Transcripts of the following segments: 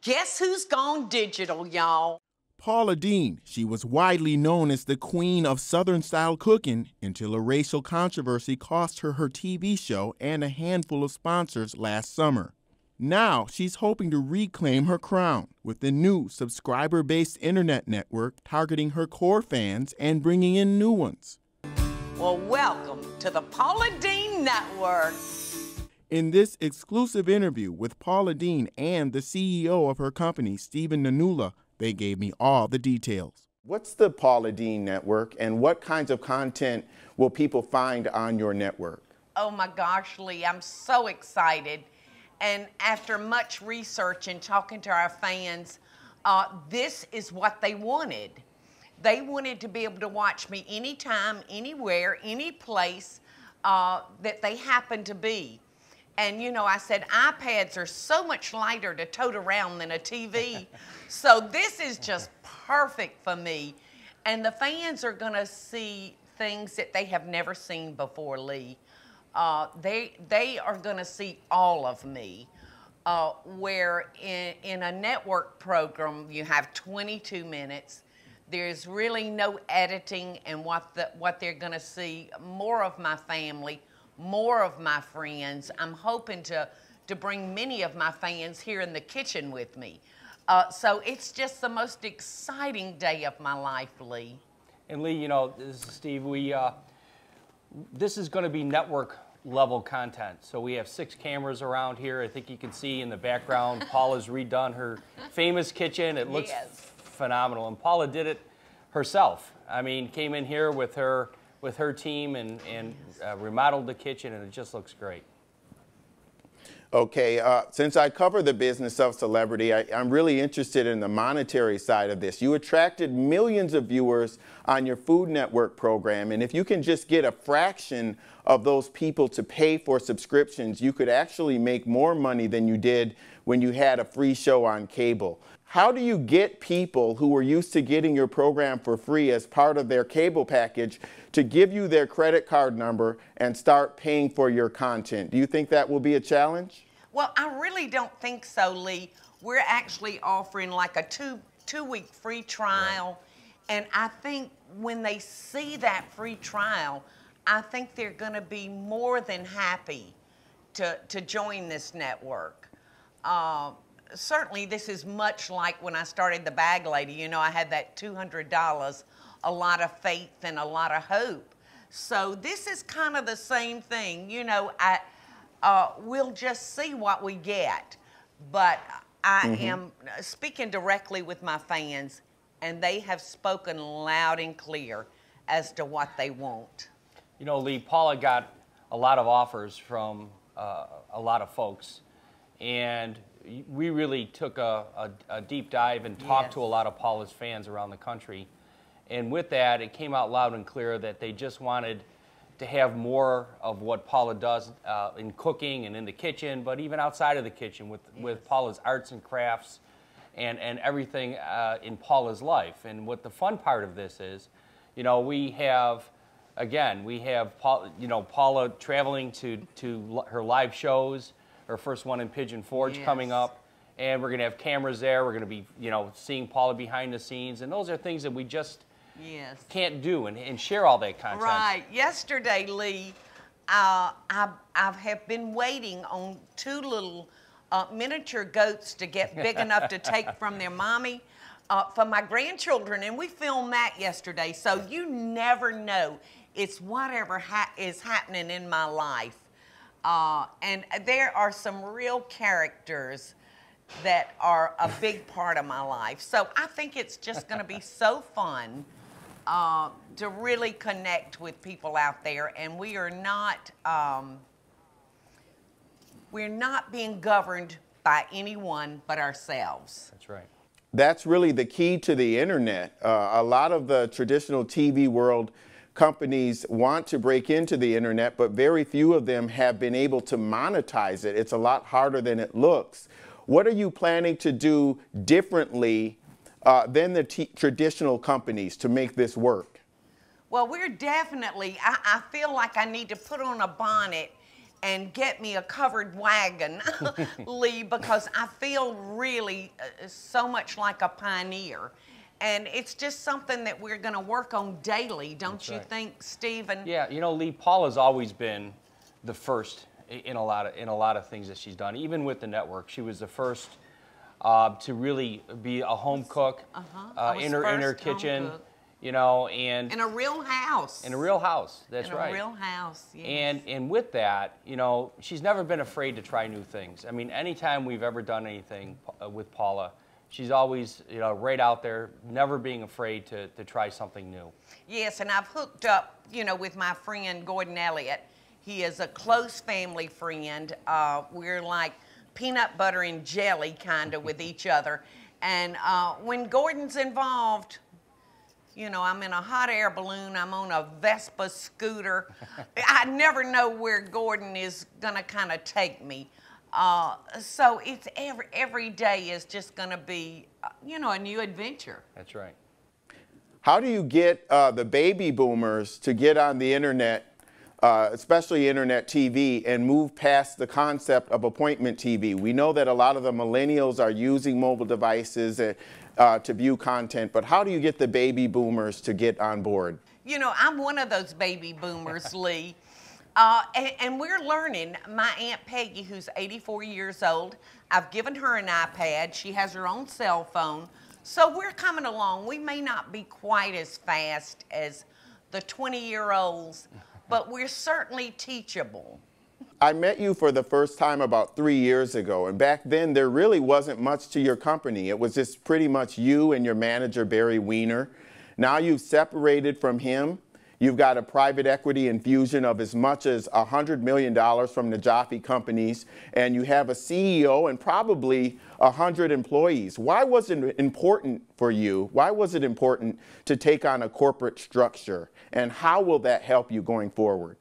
Guess who's gone digital, y'all? Paula Deen. She was widely known as the queen of Southern-style cooking until a racial controversy cost her her TV show and a handful of sponsors last summer. Now she's hoping to reclaim her crown with the new subscriber-based internet network targeting her core fans and bringing in new ones. Well, welcome to the Paula Deen Network. In this exclusive interview with Paula Deen and the CEO of her company, Stephen Nanula, they gave me all the details. What's the Paula Deen Network, and what kinds of content will people find on your network? Oh my gosh, Lee, I'm so excited. And after much research and talking to our fans, this is what they wanted. They wanted to be able to watch me anytime, anywhere, any place that they happen to be. And, you know, I said, iPads are so much lighter to tote around than a TV. So this is just perfect for me. And the fans are going to see things that they have never seen before, Lee. They are going to see all of me. Where in a network program, you have 22 minutes. There's really no editing, and what they're going to see, more of my family, more of my friends. I'm hoping to bring many of my fans here in the kitchen with me. So it's just the most exciting day of my life, Lee. And Lee, you know, this is Steve, this is going to be network level content. So we have 6 cameras around here. I think you can see in the background, Paula's redone her famous kitchen. It looks phenomenal. And Paula did it herself. I mean, came in here with her team and remodeled the kitchen, and it just looks great. Okay, since I cover the business of celebrity, I'm really interested in the monetary side of this. You attracted millions of viewers on your Food Network program, and if you can just get a fraction of those people to pay for subscriptions, you could actually make more money than you did when you had a free show on cable. How do you get people who are used to getting your program for free as part of their cable package to give you their credit card number and start paying for your content? Do you think that will be a challenge? Well, I really don't think so, Lee. We're actually offering like a two-week free trial. Right. And I think when they see that free trial, I think they're going to be more than happy to join this network. Certainly, this is much like when I started the Bag Lady. You know, I had that $200, a lot of faith and a lot of hope. So this is kind of the same thing. You know, we'll just see what we get. But I am speaking directly with my fans, and they have spoken loud and clear as to what they want. You know, Lee, Paula got a lot of offers from a lot of folks, and we really took a deep dive and talked to a lot of Paula's fans around the country. And with that, it came out loud and clear that they just wanted to have more of what Paula does in cooking and in the kitchen, but even outside of the kitchen with Paula's arts and crafts and everything in Paula's life. And what the fun part of this is, you know, we have Paula traveling to her live shows. Her first one in Pigeon Forge coming up, and we're going to have cameras there. We're going to be, you know, seeing Paula behind the scenes, and those are things that we just can't do and share all that content. Right. Yesterday, Lee, I have been waiting on 2 little miniature goats to get big enough to take from their mommy for my grandchildren, and we filmed that yesterday. So you never know. It's whatever is happening in my life. And there are some real characters that are a big part of my life. So I think it's just going to be so fun to really connect with people out there. And we're not being governed by anyone but ourselves. That's right. That's really the key to the internet. A lot of the traditional TV world companies want to break into the internet, but very few of them have been able to monetize it. It's a lot harder than it looks. What are you planning to do differently than the traditional companies to make this work? Well, we're definitely, I feel like I need to put on a bonnet and get me a covered wagon, Lee, because I feel really so much like a pioneer. And it's just something that we're going to work on daily, don't That's you right. think, Stephen? Yeah, you know, Lee, Paula's always been the first in a lot of things that she's done. Even with the network, she was the first to really be a home cook in her kitchen, you know, and in a real house. In a real house, that's right. In a real house, yes. And with that, you know, she's never been afraid to try new things. I mean, anytime we've ever done anything with Paula, she's always, you know, right out there, never being afraid to try something new. Yes, and I've hooked up, you know, with my friend Gordon Elliott. He is a close family friend. We're like peanut butter and jelly kind of with each other. And when Gordon's involved, you know, I'm in a hot air balloon, I'm on a Vespa scooter. I never know where Gordon is gonna kind of take me. So it's every day is just gonna be, you know, a new adventure. That's right. How do you get the baby boomers to get on the internet, especially internet TV, and move past the concept of appointment TV? We know that a lot of the millennials are using mobile devices to view content, but how do you get the baby boomers to get on board? You know, I'm one of those baby boomers, Lee. And we're learning. My Aunt Peggy, who's 84 years old, I've given her an iPad. She has her own cell phone. So we're coming along. We may not be quite as fast as the 20-year-olds, but we're certainly teachable. I met you for the first time about 3 years ago, and back then there really wasn't much to your company. It was just pretty much you and your manager, Barry Weiner. Now you've separated from him. You've got a private equity infusion of as much as $100 million from the Jaffe companies, and you have a CEO and probably 100 employees. Why was it important for you? Why was it important to take on a corporate structure, and how will that help you going forward?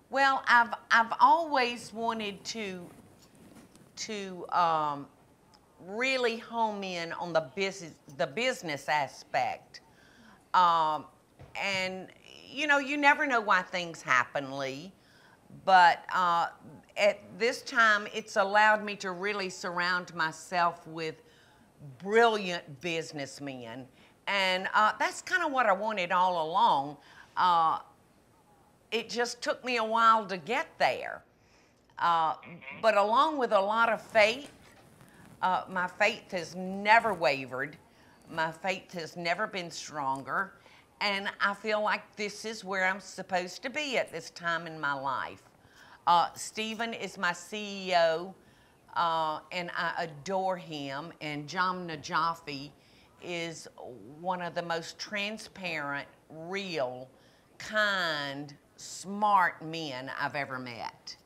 Well, I've always wanted to really home in on the business aspect, and you know, you never know why things happen, Lee, but at this time it's allowed me to really surround myself with brilliant businessmen, and that's kind of what I wanted all along. It just took me a while to get there. But along with a lot of faith, my faith has never wavered. My faith has never been stronger. And I feel like this is where I'm supposed to be at this time in my life. Stephen is my CEO, and I adore him. And John Jaffe is one of the most transparent, real, kind, smart men I've ever met.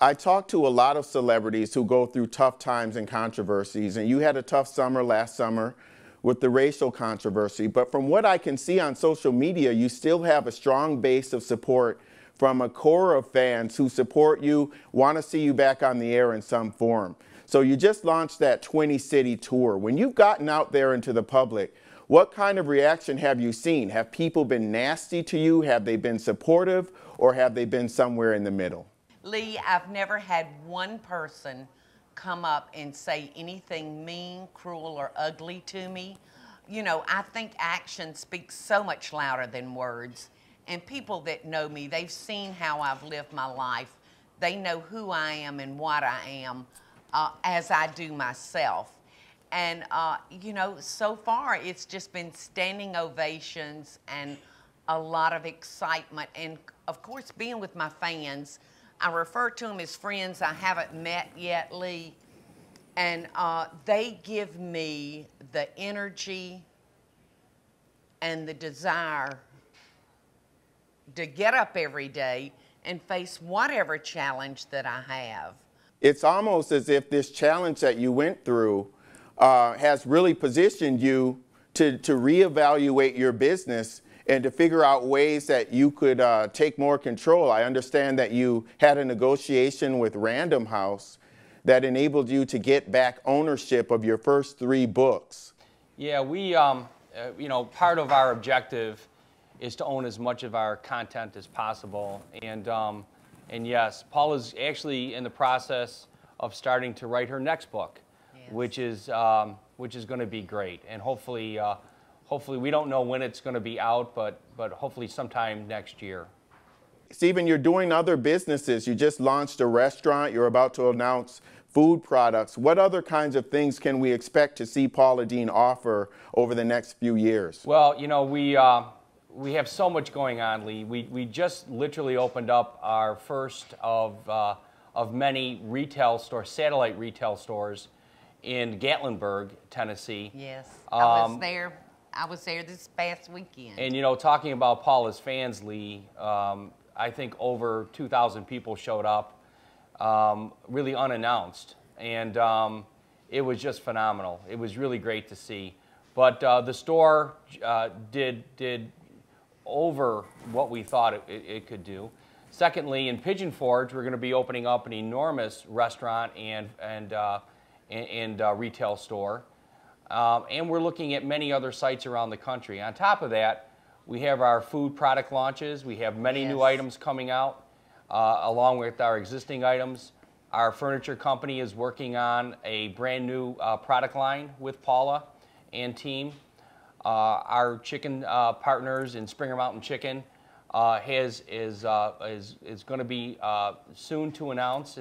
I talk to a lot of celebrities who go through tough times and controversies, and you had a tough summer last summer with the racial controversy, but from what I can see on social media, you still have a strong base of support from a core of fans who support you, want to see you back on the air in some form. So you just launched that 20-city tour. When you've gotten out there into the public, what kind of reaction have you seen? Have people been nasty to you? Have they been supportive, or have they been somewhere in the middle? Lee, I've never had one person come up and say anything mean, cruel, or ugly to me. You know, I think action speaks so much louder than words. And people that know me, they've seen how I've lived my life. They know who I am and what I am, as I do myself. And, you know, so far it's just been standing ovations and a lot of excitement. And, of course, being with my fans, I refer to them as friends I haven't met yet, Lee, and they give me the energy and the desire to get up every day and face whatever challenge that I have. It's almost as if this challenge that you went through has really positioned you to reevaluate your business and to figure out ways that you could take more control. I understand that you had a negotiation with Random House that enabled you to get back ownership of your first 3 books. Yeah, we, you know, part of our objective is to own as much of our content as possible, and And yes, Paula's actually in the process of starting to write her next book, Yes. which is going to be great. And hopefully, hopefully we don't know when it's going to be out, but hopefully sometime next year. Stephen, you're doing other businesses. You just launched a restaurant. You're about to announce food products. What other kinds of things can we expect to see Paula Deen offer over the next few years? Well, you know, we have so much going on, Lee. We just literally opened up our first of many retail stores, satellite retail stores in Gatlinburg, Tennessee. Yes, I was there. I was there this past weekend. And, you know, talking about Paula's fans, Lee, I think over 2,000 people showed up, really unannounced. And it was just phenomenal. It was really great to see. But the store did over what we thought it could do. Secondly, in Pigeon Forge, we're going to be opening up an enormous restaurant and retail store. And we're looking at many other sites around the country. On top of that, we have our food product launches. We have many new items coming out, along with our existing items. Our furniture company is working on a brand new product line with Paula and team. Our chicken partners in Springer Mountain Chicken is going to be soon to announce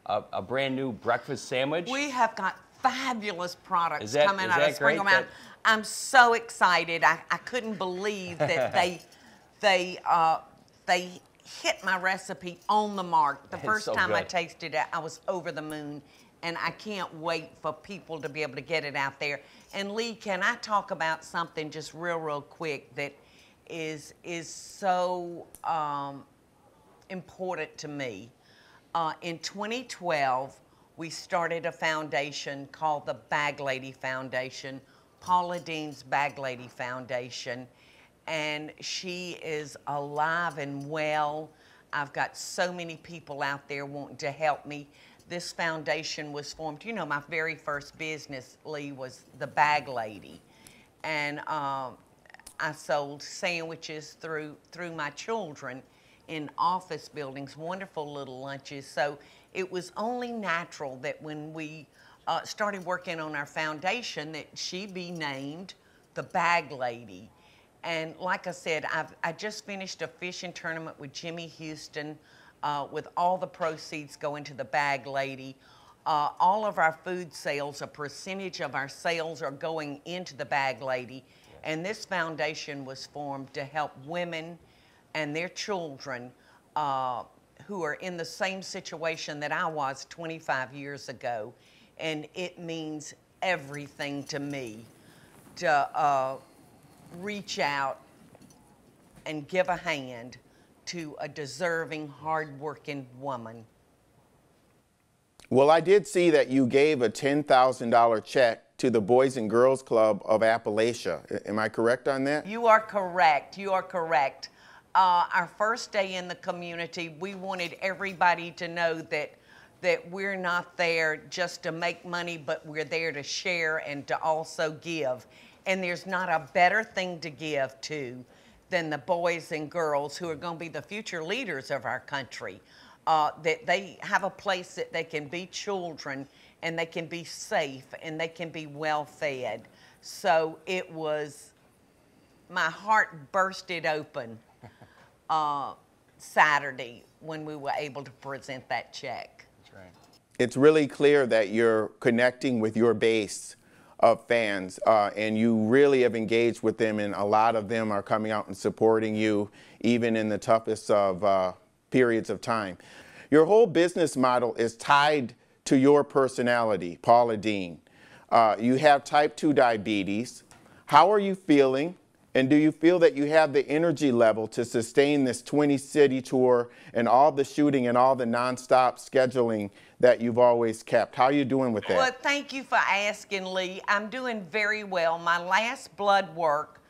a brand new breakfast sandwich. We have got fabulous products coming out of great? Springer Mountain. I'm so excited. I couldn't believe that they hit my recipe on the mark. The first so time I good. tasted it, I was over the moon, and I can't wait for people to be able to get it out there. And Lee, can I talk about something just real quick that is so important to me? In 2012, we started a foundation called the Bag Lady Foundation, Paula Deen's Bag Lady Foundation, and she is alive and well. I've got so many people out there wanting to help me. This foundation was formed, you know, my very first business, Lee, was the Bag Lady, and I sold sandwiches through my children in office buildings, wonderful little lunches. So it was only natural that when we started working on our foundation that she be named the Bag Lady. And like I said, I just finished a fishing tournament with Jimmy Houston with all the proceeds going to the Bag Lady. All of our food sales, a percentage of our sales are going into the Bag Lady. And this foundation was formed to help women and their children who are in the same situation that I was 25 years ago. And it means everything to me to reach out and give a hand to a deserving, hardworking woman. Well, I did see that you gave a $10,000 check to the Boys and Girls Club of Appalachia. Am I correct on that? You are correct. You are correct. Our first day in the community, we wanted everybody to know that we're not there just to make money, but we're there to share and to also give. And there's not a better thing to give to than the boys and girls who are going to be the future leaders of our country. That they have a place that they can be children and they can be safe and they can be well fed. So it was, my heart bursted open Saturday when we were able to present that check. That's right. It's really clear that you're connecting with your base of fans, and you really have engaged with them, and a lot of them are coming out and supporting you even in the toughest of periods of time. Your whole business model is tied to your personality, Paula Deen. You have type 2 diabetes. How are you feeling? And do you feel that you have the energy level to sustain this 20-city tour and all the shooting and all the nonstop scheduling that you've always kept? How are you doing with that? Well, thank you for asking, Lee. I'm doing very well. My last blood work,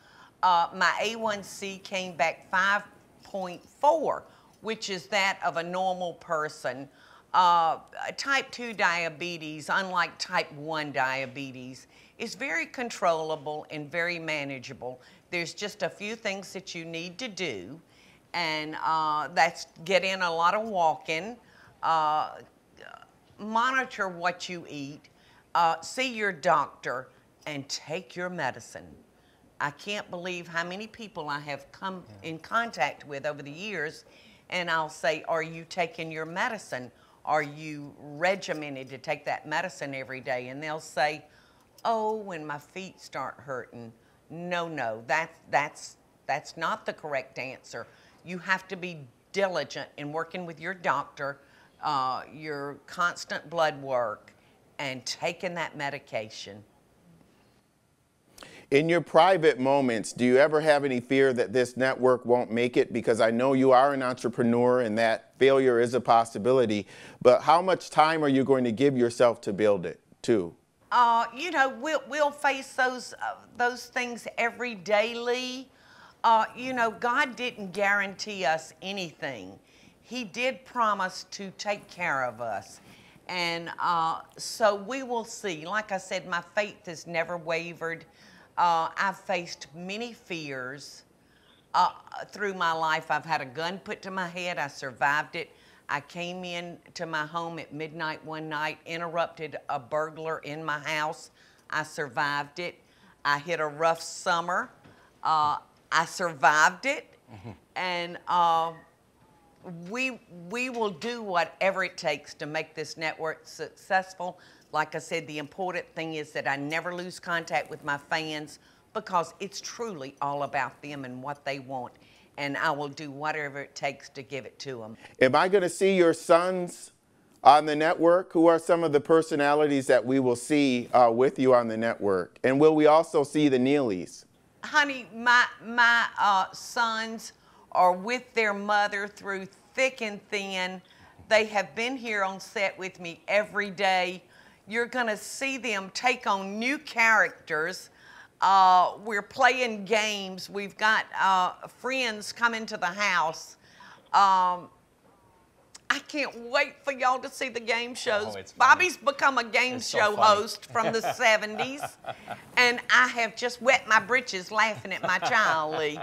my A1C came back 5.4, which is that of a normal person. Type 2 diabetes, unlike type 1 diabetes, is very controllable and very manageable. There's just a few things that you need to do, And that's get in a lot of walking, monitor what you eat, see your doctor, and take your medicine. I can't believe how many people I have come in contact with over the years, and I'll say, are you taking your medicine? Are you regimented to take that medicine every day? And they'll say, oh, when my feet start hurting. No, that's not the correct answer. You have to be diligent in working with your doctor, your constant blood work, and taking that medication. In your private moments, do you ever have any fear that this network won't make it? Because I know you are an entrepreneur and that failure is a possibility, but how much time are you going to give yourself to build it too? You know, we'll face those things every day, Lee. You know, God didn't guarantee us anything. He did promise to take care of us. And so we will see. Like I said, my faith has never wavered. I've faced many fears through my life. I've had a gun put to my head. I survived it. I came in to my home at midnight one night, interrupted a burglar in my house. I survived it. I hit a rough summer. I survived it. And we will do whatever it takes to make this network successful. Like I said, the important thing is that I never lose contact with my fans, because it's truly all about them and what they want. And I will do whatever it takes to give it to them. Am I going to see your sons on the network? Who are some of the personalities that we will see with you on the network? And will we also see the Neelys? Honey, my sons are with their mother through thick and thin. They have been here on set with me every day. You're going to see them take on new characters. We're playing games. We've got friends coming to the house. I can't wait for y'all to see the game shows. Bobby's become a game show host from the 70s. And I have just wet my britches laughing at my child, Lee.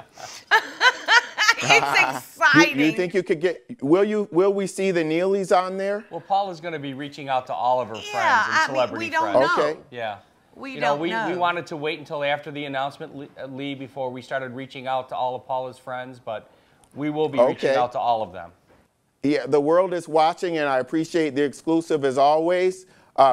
It's exciting. You think you could get, will we see the Neelys on there? Well, Paula's going to be reaching out to all of her friends and celebrity friends. We don't know. Okay. Yeah. We wanted to wait until after the announcement, Lee, before we started reaching out to all of Paula's friends, but we will be reaching out to all of them. Yeah, the world is watching, and I appreciate the exclusive as always.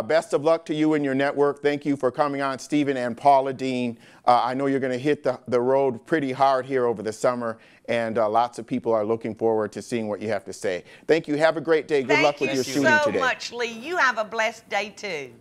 Best of luck to you and your network. Thank you for coming on, Stephen and Paula Deen. I know you're going to hit the road pretty hard here over the summer, and lots of people are looking forward to seeing what you have to say. Thank you. Have a great day. Good luck with your shooting today. Thank you so much, Lee. You have a blessed day, too.